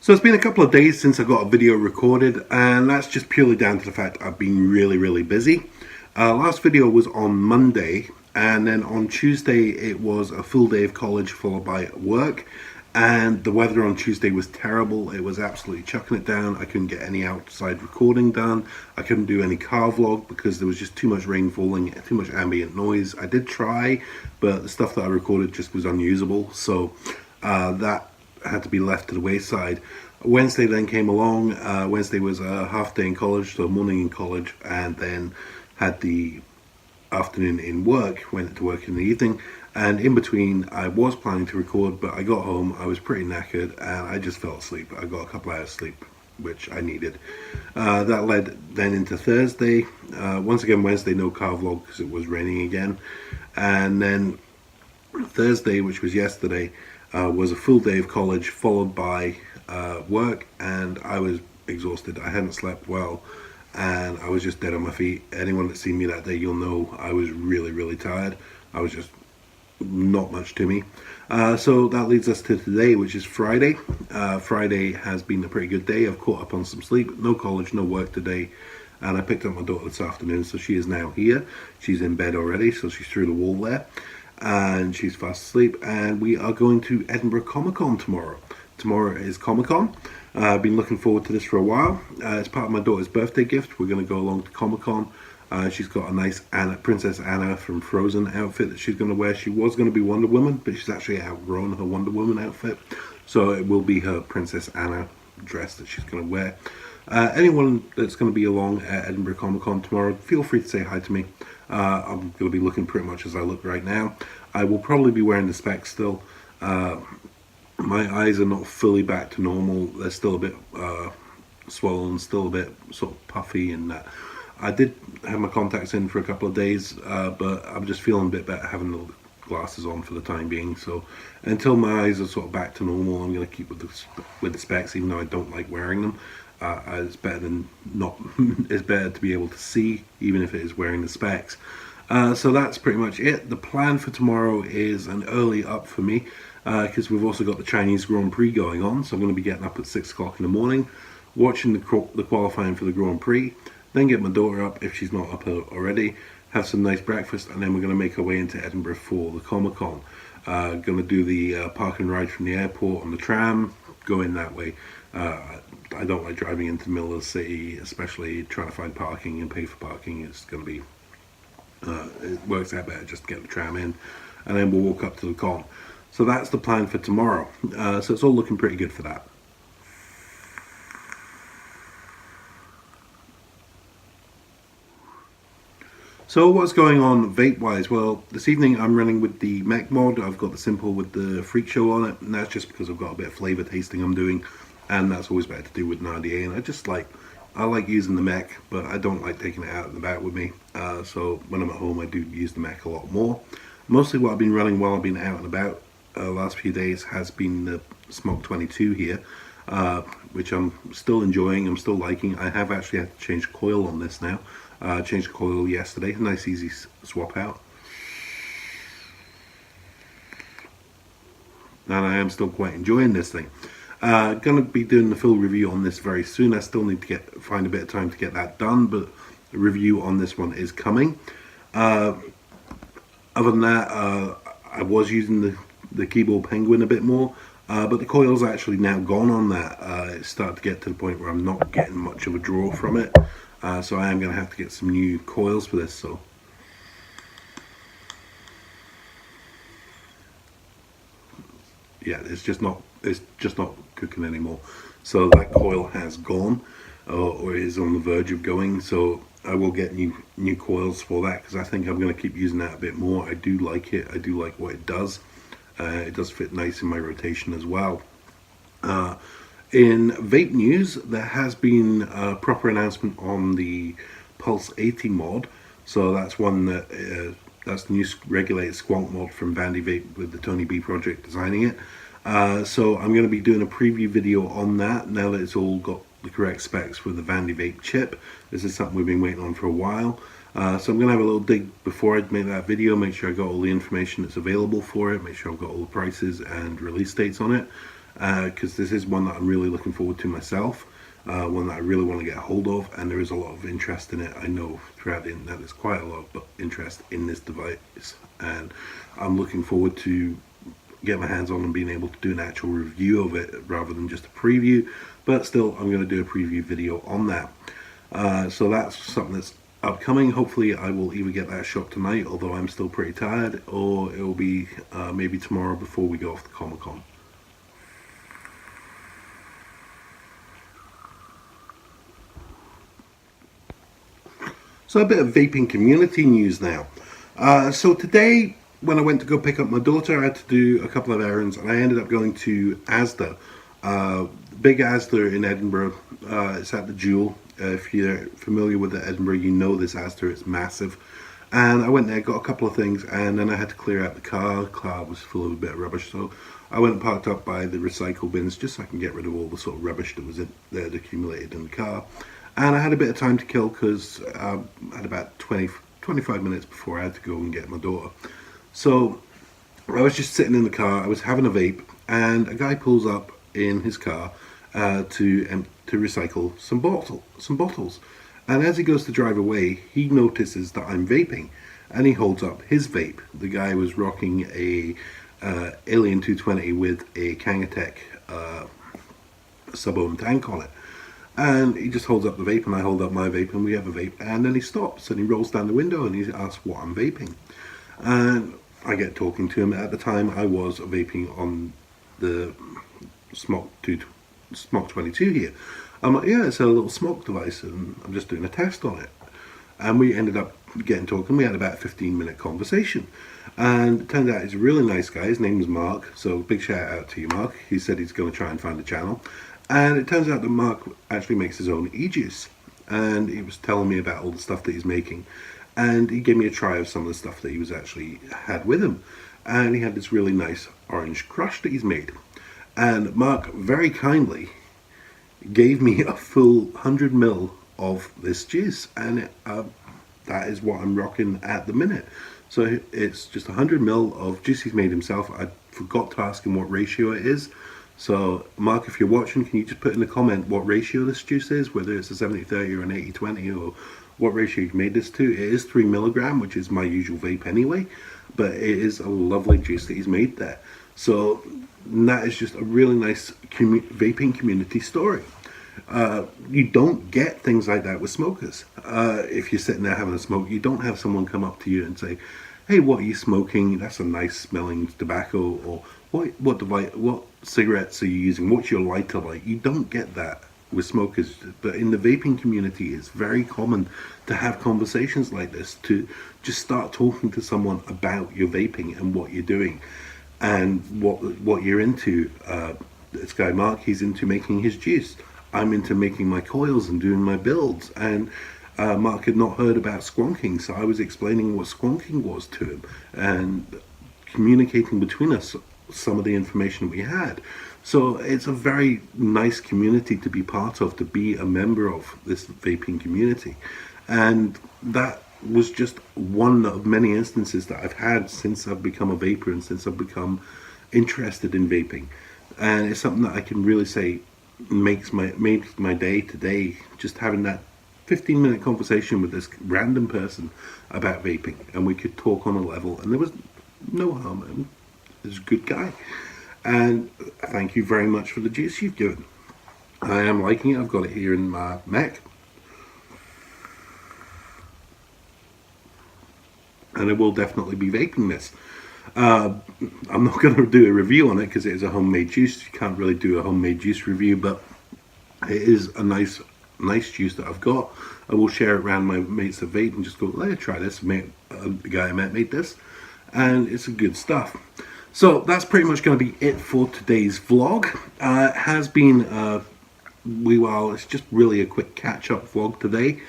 So it's been a couple of days since I got a video recorded, and that's just purely down to the fact I've been really busy. Last video was on Monday, and then on Tuesday it was a full day of college followed by work, and the weather on Tuesday was terrible. It was absolutely chucking it down. I couldn't get any outside recording done. I couldn't do any car vlog because there was just too much rain falling, too much ambient noise. I did try, but the stuff that I recorded just was unusable, so that had to be left to the wayside. Wednesday then came along. Wednesday was a half day in college, so morning in college, and then had the afternoon in work, went to work in the evening, and in between I was planning to record, but I got home, I was pretty knackered, and I just fell asleep. I got a couple hours sleep, which I needed. That led then into Thursday. Once again, Wednesday no car vlog because it was raining again, and then Thursday, which was yesterday, was a full day of college followed by work, and I was exhausted. I hadn't slept well, and I was just dead on my feet. Anyone that's seen me that day, you'll know I was really tired. I was just not much to me. So that leads us to today, which is Friday. Friday has been a pretty good day. I've caught up on some sleep. No college, no work today. And I picked up my daughter this afternoon, so she is now here. She's in bed already, so she's through the wall there. And she's fast asleep. And we are going to Edinburgh Comic Con tomorrow. Tomorrow is Comic Con. I've been looking forward to this for a while. It's part of my daughter's birthday gift. We're going to go along to Comic Con. She's got a nice Princess Anna from Frozen outfit that she's going to wear. She was going to be Wonder Woman, but she's actually outgrown her Wonder Woman outfit. So it will be her Princess Anna dress that she's going to wear. Anyone that's going to be along at Edinburgh Comic Con tomorrow, feel free to say hi to me. I'm going to be looking pretty much as I look right now. I will probably be wearing the specs still. My eyes are not fully back to normal. They're still a bit swollen, still a bit sort of puffy, and that. I did have my contacts in for a couple of days, but I'm just feeling a bit better having the glasses on for the time being. So until my eyes are sort of back to normal, I'm going to keep with the specs, even though I don't like wearing them. It's better than not. It's better to be able to see, even if it is wearing the specs. So that's pretty much it. The plan for tomorrow is an early up for me, because we've also got the Chinese Grand Prix going on. So I'm going to be getting up at 6 o'clock in the morning, watching the qualifying for the Grand Prix, then get my daughter up if she's not up already, have some nice breakfast, and then we're going to make our way into Edinburgh for the Comic Con. Going to do the park and ride from the airport on the tram, go in that way. I don't like driving into the middle of the city, especially trying to find parking and pay for parking. It's going to be, it works out better just to get the tram in, and then we'll walk up to the con. So that's the plan for tomorrow. So it's all looking pretty good for that. So what's going on vape-wise? Well, this evening I'm running with the mech mod. I've got the simple with the freak show on it, and that's just because I've got a bit of flavour tasting I'm doing, and that's always better to do with an RDA. And I like using the mech, but I don't like taking it out and about with me. So when I'm at home, I do use the mech a lot more. Mostly what I've been running while I've been out and about last few days has been the Smog 22 here, which I'm still enjoying, I'm still liking. I have actually had to change coil on this now. Changed the coil yesterday, nice easy swap out. And I am still quite enjoying this thing. Gonna be doing the full review on this very soon. I still need to find a bit of time to get that done, but the review on this one is coming. Other than that, I was using the keyboard penguin a bit more, but the coil's actually now gone on that. It's started to get to the point where I'm not getting much of a draw from it. So I am going to have to get some new coils for this. So yeah, it's just not cooking anymore. So that coil has gone, or is on the verge of going. So I will get new coils for that, because I think I'm going to keep using that a bit more. I do like it. I do like what it does. It does fit nice in my rotation as well. In vape news, there has been a proper announcement on the Pulse 80 mod. So that's one that that's the new regulated squonk mod from Vandy Vape with the Tony B project designing it. So I'm going to be doing a preview video on that now that it's all got the correct specs with the Vandy Vape chip. This is something we've been waiting on for a while. So I'm going to have a little dig before I make that video, make sure I got all the information that's available for it, make sure I've got all the prices and release dates on it. because this is one that I'm really looking forward to myself, one that I really want to get a hold of, and there is a lot of interest in it. I know throughout the internet there's quite a lot of interest in this device, and I'm looking forward to get my hands on and being able to do an actual review of it rather than just a preview. But still, I'm going to do a preview video on that. So that's something that's upcoming. Hopefully I will either get that shot tonight, although I'm still pretty tired, or it will be maybe tomorrow before we go off to Comic-Con. So a bit of vaping community news now. So today, when I went to go pick up my daughter, I had to do a couple of errands, and I ended up going to Asda. Big Asda in Edinburgh. It's at the Jewel. If you're familiar with the Edinburgh, you know this Asda. It's massive. And I went there, got a couple of things, and then I had to clear out the car. The car was full of a bit of rubbish, so I went and parked up by the recycle bins just so I can get rid of all the sort of rubbish that was in there, accumulated in the car. And I had a bit of time to kill because I had about 25 minutes before I had to go and get my daughter. So I was just sitting in the car, I was having a vape, and a guy pulls up in his car to recycle some bottles. And as he goes to drive away, he notices that I'm vaping, and he holds up his vape. The guy was rocking a Alien 220 with a Kangatech sub-ohm tank on it. And he just holds up the vape, and I hold up my vape, and we have a vape. And then he stops and he rolls down the window and he asks what I'm vaping. And I get talking to him. At the time, I was vaping on the Smok 22 here. I'm like, yeah, it's a little smoke device, and I'm just doing a test on it. And we ended up getting talking. We had about a 15-minute conversation. And it turned out he's a really nice guy. His name is Mark. So big shout out to you, Mark. He said he's going to try and find a channel. And it turns out that Mark actually makes his own e-juice, and he was telling me about all the stuff that he's making, and he gave me a try of some of the stuff that he was actually had with him, and he had this really nice orange crush that he's made, and Mark very kindly gave me a full 100 ml of this juice, and that is what I'm rocking at the minute. So it's just 100 ml of juice he's made himself. I forgot to ask him what ratio it is. So, Mark, if you're watching, can you just put in the comment what ratio this juice is, whether it's a 70-30 or an 80-20, or what ratio you've made this to. It is 3 milligram, which is my usual vape anyway, but it is a lovely juice that he's made there. So, that is just a really nice vaping community story. You don't get things like that with smokers. If you're sitting there having a smoke, you don't have someone come up to you and say, hey, what are you smoking? That's a nice smelling tobacco. Or what cigarettes are you using? What's your lighter like? You don't get that with smokers. But in the vaping community, it's very common to have conversations like this, to just start talking to someone about your vaping and what you're doing and what you're into. This guy Mark, he's into making his juice. I'm into making my coils and doing my builds, and Mark had not heard about squonking, so I was explaining what squonking was to him and communicating between us some of the information we had. So it's a very nice community to be part of, to be a member of this vaping community. And that was just one of many instances that I've had since I've become a vapor and since I've become interested in vaping. And it's something that I can really say makes my day today, just having that 15-minute conversation with this random person about vaping, and we could talk on a level, and there was no harm in him. He's a good guy, and thank you very much for the juice you've given. I am liking it. I've got it here in my Mac, and I will definitely be vaping this. I'm not going to do a review on it because it is a homemade juice. You can't really do a homemade juice review, but it is a nice juice that I've got. I will share it around my mates that vape and just go, let's try this. The guy I met made this, and it's a good stuff. So that's pretty much going to be it for today's vlog. It has been it's just really a quick catch-up vlog today.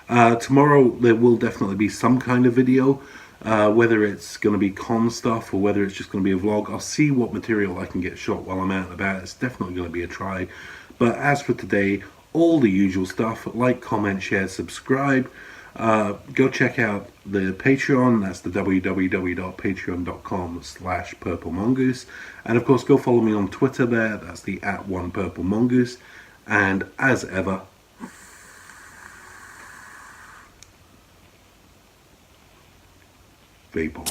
Tomorrow there will definitely be some kind of video, whether it's going to be con stuff or whether it's just going to be a vlog. I'll see what material I can get shot while I'm out and about. It's definitely going to be a try. But as for today, all the usual stuff: like, comment, share, subscribe. Go check out the Patreon. That's the www.patreon.com/Purple Mongoose. And of course, go follow me on Twitter there. That's the @1PurpleMongoose. And as ever, vape on.